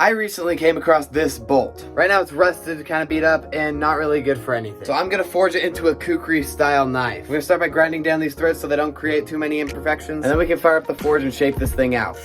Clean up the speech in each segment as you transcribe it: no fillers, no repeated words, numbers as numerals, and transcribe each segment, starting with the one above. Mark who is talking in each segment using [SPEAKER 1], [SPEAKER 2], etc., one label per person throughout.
[SPEAKER 1] I recently came across this bolt. Right now it's rusted, kind of beat up, and not really good for anything. So I'm gonna forge it into a Kukri style knife. We're gonna start by grinding down these threads so they don't create too many imperfections, and then we can fire up the forge and shape this thing out.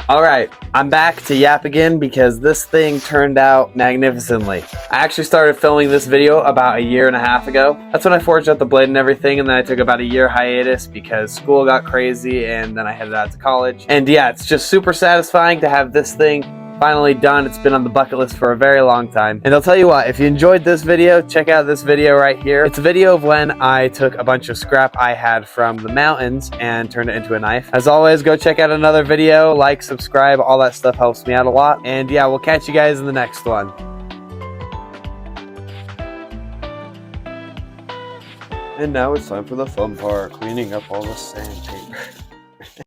[SPEAKER 1] Alright, I'm back to yap again because this thing turned out magnificently. I actually started filming this video about a year and a half ago. That's when I forged out the blade and everything, and then I took about a year hiatus because school got crazy and then I headed out to college. And yeah, it's just super satisfying to have this thing finally done. It's been on the bucket list for a very long time. And I'll tell you what, if you enjoyed this video, check out this video right here. It's a video of when I took a bunch of scrap I had from the mountains and turned it into a knife. As always, go check out another video, like, subscribe, all that stuff helps me out a lot. And yeah, we'll catch you guys in the next one. And now it's time for the fun part, cleaning up all the sandpaper.